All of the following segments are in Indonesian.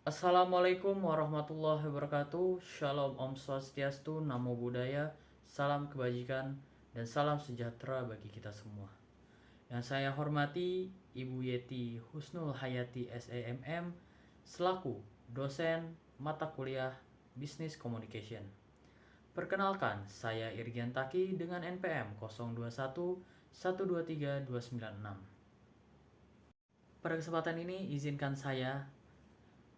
Assalamualaikum warahmatullahi wabarakatuh. Shalom Om Swastiastu, Namo Buddhaya, salam kebajikan, dan salam sejahtera bagi kita semua. Yang saya hormati Ibu Yeti Husnul Hayati SEMM selaku dosen mata kuliah Business Communication. Perkenalkan, saya Irgian Taki dengan NPM 021 123 296. Pada kesempatan ini izinkan saya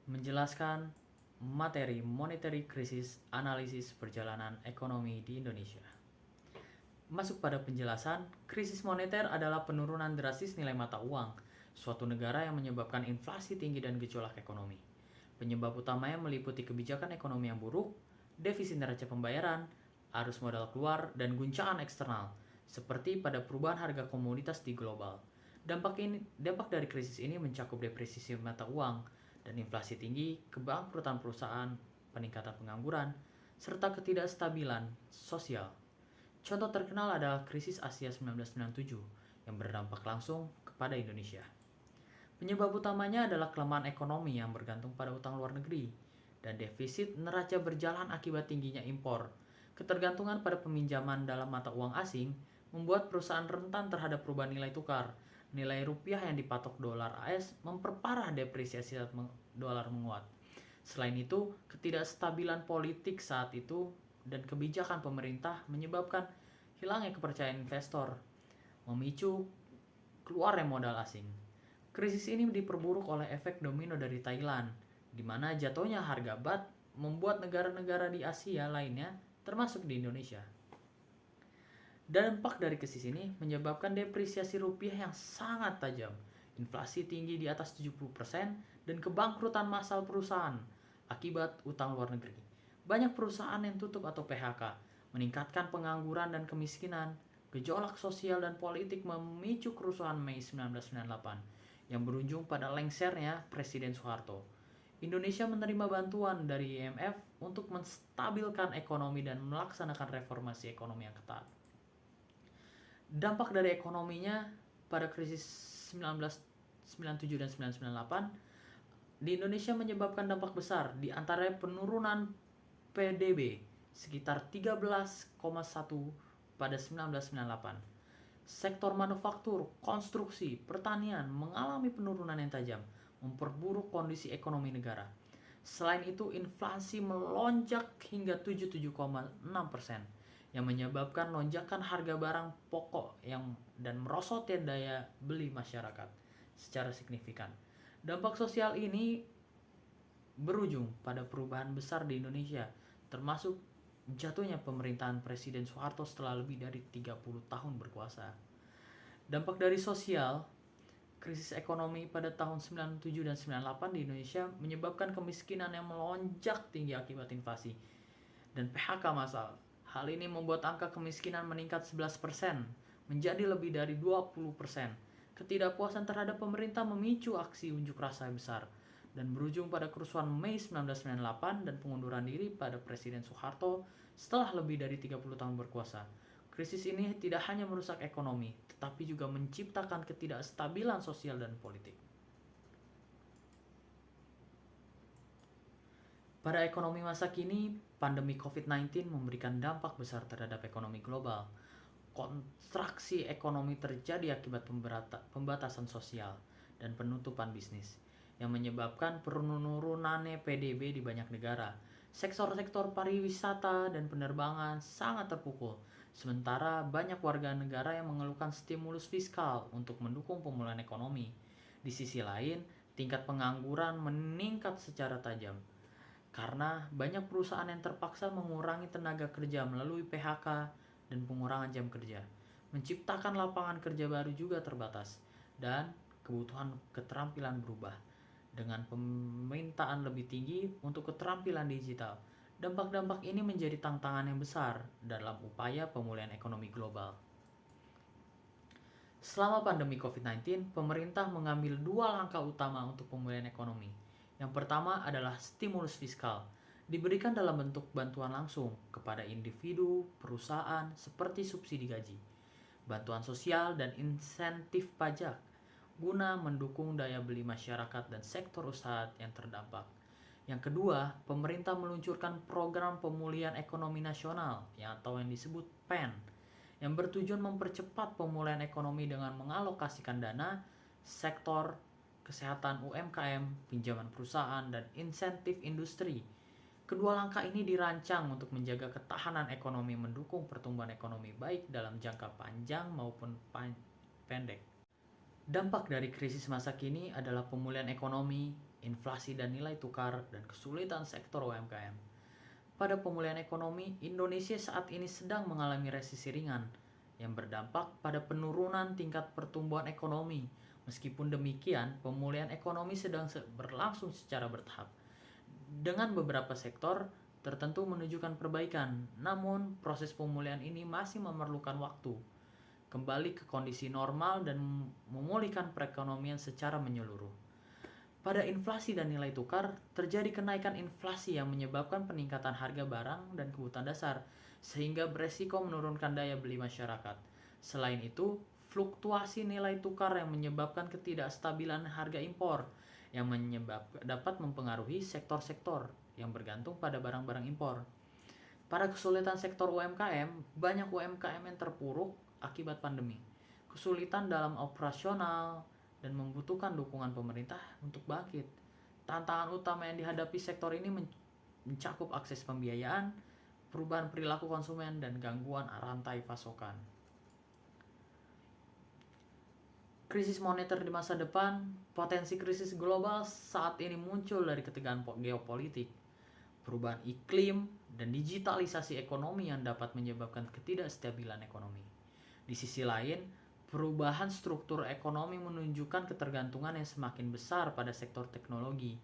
menjelaskan materi monetary crisis analisis perjalanan ekonomi di Indonesia. Masuk pada penjelasan, krisis moneter adalah penurunan drastis nilai mata uang suatu negara yang menyebabkan inflasi tinggi dan gejolak ekonomi. Penyebab utamanya meliputi kebijakan ekonomi yang buruk, defisit neraca pembayaran, arus modal keluar, dan guncangan eksternal, seperti pada perubahan harga komoditas di global. Dampak dari krisis ini mencakup depresiasi mata uang dan inflasi tinggi, kebangkrutan perusahaan, peningkatan pengangguran, serta ketidakstabilan sosial. Contoh terkenal adalah krisis Asia 1997 yang berdampak langsung kepada Indonesia. Penyebab utamanya adalah kelemahan ekonomi yang bergantung pada utang luar negeri dan defisit neraca berjalan akibat tingginya impor. Ketergantungan pada peminjaman dalam mata uang asing membuat perusahaan rentan terhadap perubahan nilai tukar. Nilai rupiah yang dipatok dolar AS memperparah depresiasi saat dolar menguat. Selain itu, ketidakstabilan politik saat itu dan kebijakan pemerintah menyebabkan hilangnya kepercayaan investor, memicu keluarnya modal asing. Krisis ini diperburuk oleh efek domino dari Thailand, di mana jatuhnya harga baht membuat negara-negara di Asia lainnya, termasuk di Indonesia. Dampak dari krisis ini menyebabkan depresiasi rupiah yang sangat tajam, inflasi tinggi di atas 70%, dan kebangkrutan massal perusahaan akibat utang luar negeri. Banyak perusahaan yang tutup atau PHK, meningkatkan pengangguran dan kemiskinan. Gejolak sosial dan politik memicu kerusuhan Mei 1998 yang berujung pada lengsernya Presiden Soeharto. Indonesia menerima bantuan dari IMF untuk menstabilkan ekonomi dan melaksanakan reformasi ekonomi yang ketat. Dampak dari ekonominya pada krisis 1997 dan 1998 di Indonesia menyebabkan dampak besar, di antaranya penurunan PDB sekitar 13,1 pada 1998. Sektor manufaktur, konstruksi, pertanian mengalami penurunan yang tajam, memperburuk kondisi ekonomi negara. Selain itu, inflasi melonjak hingga 77,6%, yang menyebabkan lonjakan harga barang pokok dan merosotnya daya beli masyarakat secara signifikan. Dampak sosial ini berujung pada perubahan besar di Indonesia, termasuk jatuhnya pemerintahan Presiden Soeharto setelah lebih dari 30 tahun berkuasa. Dampak dari sosial, krisis ekonomi pada tahun 97 dan 98 di Indonesia menyebabkan kemiskinan yang melonjak tinggi akibat inflasi dan PHK massal. Hal ini membuat angka kemiskinan meningkat 11% menjadi lebih dari 20%. Ketidakpuasan terhadap pemerintah memicu aksi unjuk rasa besar dan berujung pada kerusuhan Mei 1998 dan pengunduran diri pada Presiden Soeharto setelah lebih dari 30 tahun berkuasa. Krisis ini tidak hanya merusak ekonomi, tetapi juga menciptakan ketidakstabilan sosial dan politik. Pada ekonomi masa kini, pandemi COVID-19 memberikan dampak besar terhadap ekonomi global. Kontraksi ekonomi terjadi akibat pembatasan sosial dan penutupan bisnis yang menyebabkan penurunannya PDB di banyak negara. Sektor-sektor pariwisata dan penerbangan sangat terpukul, sementara banyak warga negara yang mengeluhkan stimulus fiskal untuk mendukung pemulihan ekonomi. Di sisi lain, tingkat pengangguran meningkat secara tajam karena banyak perusahaan yang terpaksa mengurangi tenaga kerja melalui PHK dan pengurangan jam kerja. Menciptakan lapangan kerja baru juga terbatas dan kebutuhan keterampilan berubah dengan permintaan lebih tinggi untuk keterampilan digital. Dampak-dampak ini menjadi tantangan yang besar dalam upaya pemulihan ekonomi global. Selama pandemi COVID-19, pemerintah mengambil dua langkah utama untuk pemulihan ekonomi. Yang pertama adalah stimulus fiskal, diberikan dalam bentuk bantuan langsung kepada individu, perusahaan, seperti subsidi gaji, bantuan sosial, dan insentif pajak, guna mendukung daya beli masyarakat dan sektor usaha yang terdampak. Yang kedua, pemerintah meluncurkan program pemulihan ekonomi nasional atau yang disebut PEN, yang bertujuan mempercepat pemulihan ekonomi dengan mengalokasikan dana sektor kesehatan UMKM, pinjaman perusahaan, dan insentif industri. Kedua langkah ini dirancang untuk menjaga ketahanan ekonomi, mendukung pertumbuhan ekonomi baik dalam jangka panjang maupun pendek. Dampak dari krisis masa kini adalah pemulihan ekonomi, inflasi dan nilai tukar, dan kesulitan sektor UMKM. Pada pemulihan ekonomi, Indonesia saat ini sedang mengalami resesi ringan yang berdampak pada penurunan tingkat pertumbuhan ekonomi. Meskipun demikian, pemulihan ekonomi sedang berlangsung secara bertahap. Dengan beberapa sektor tertentu menunjukkan perbaikan, namun proses pemulihan ini masih memerlukan waktu kembali ke kondisi normal dan memulihkan perekonomian secara menyeluruh. Pada inflasi dan nilai tukar, terjadi kenaikan inflasi yang menyebabkan peningkatan harga barang dan kebutuhan dasar, sehingga beresiko menurunkan daya beli masyarakat. Selain itu, fluktuasi nilai tukar yang menyebabkan ketidakstabilan harga impor, yang dapat mempengaruhi sektor-sektor yang bergantung pada barang-barang impor. Pada kesulitan sektor UMKM, banyak UMKM yang terpuruk akibat pandemi, kesulitan dalam operasional, dan membutuhkan dukungan pemerintah untuk bangkit. Tantangan utama yang dihadapi sektor ini mencakup akses pembiayaan, perubahan perilaku konsumen, dan gangguan rantai pasokan. Krisis moneter di masa depan, potensi krisis global saat ini muncul dari ketegangan geopolitik, perubahan iklim, dan digitalisasi ekonomi yang dapat menyebabkan ketidakstabilan ekonomi. Di sisi lain, perubahan struktur ekonomi menunjukkan ketergantungan yang semakin besar pada sektor teknologi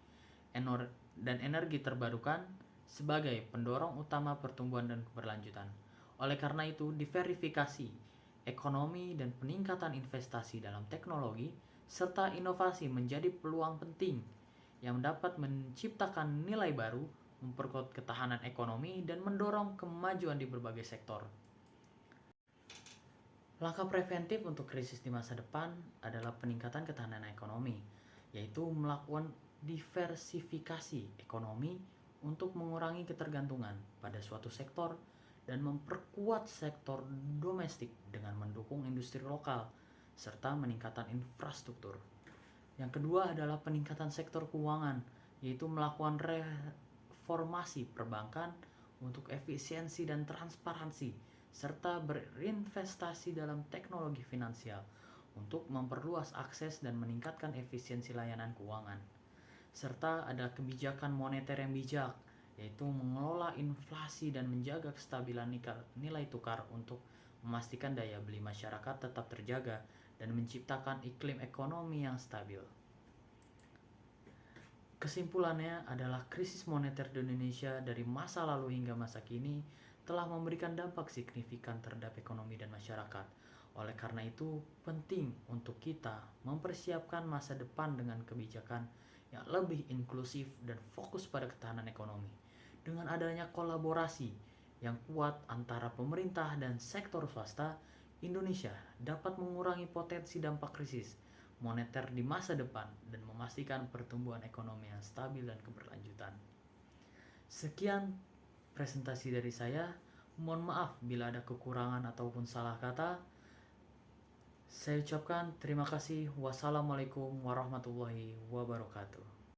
dan energi terbarukan sebagai pendorong utama pertumbuhan dan keberlanjutan. Oleh karena itu, diversifikasi ekonomi dan peningkatan investasi dalam teknologi serta inovasi menjadi peluang penting yang dapat menciptakan nilai baru, memperkuat ketahanan ekonomi, dan mendorong kemajuan di berbagai sektor. Langkah preventif untuk krisis di masa depan adalah peningkatan ketahanan ekonomi, yaitu melakukan diversifikasi ekonomi untuk mengurangi ketergantungan pada suatu sektor dan memperkuat sektor domestik dengan mendukung industri lokal serta meningkatkan infrastruktur. Yang kedua adalah peningkatan sektor keuangan, yaitu melakukan reformasi perbankan untuk efisiensi dan transparansi serta berinvestasi dalam teknologi finansial untuk memperluas akses dan meningkatkan efisiensi layanan keuangan. Serta ada kebijakan moneter yang bijak, yaitu mengelola inflasi dan menjaga kestabilan nilai tukar untuk memastikan daya beli masyarakat tetap terjaga dan menciptakan iklim ekonomi yang stabil. Kesimpulannya adalah krisis moneter di Indonesia dari masa lalu hingga masa kini telah memberikan dampak signifikan terhadap ekonomi dan masyarakat. Oleh karena itu, penting untuk kita mempersiapkan masa depan dengan kebijakan yang lebih inklusif dan fokus pada ketahanan ekonomi. Dengan adanya kolaborasi yang kuat antara pemerintah dan sektor swasta, Indonesia dapat mengurangi potensi dampak krisis moneter di masa depan dan memastikan pertumbuhan ekonomi yang stabil dan keberlanjutan. Sekian presentasi dari saya. Mohon maaf bila ada kekurangan ataupun salah kata. Saya ucapkan terima kasih. Wassalamualaikum warahmatullahi wabarakatuh.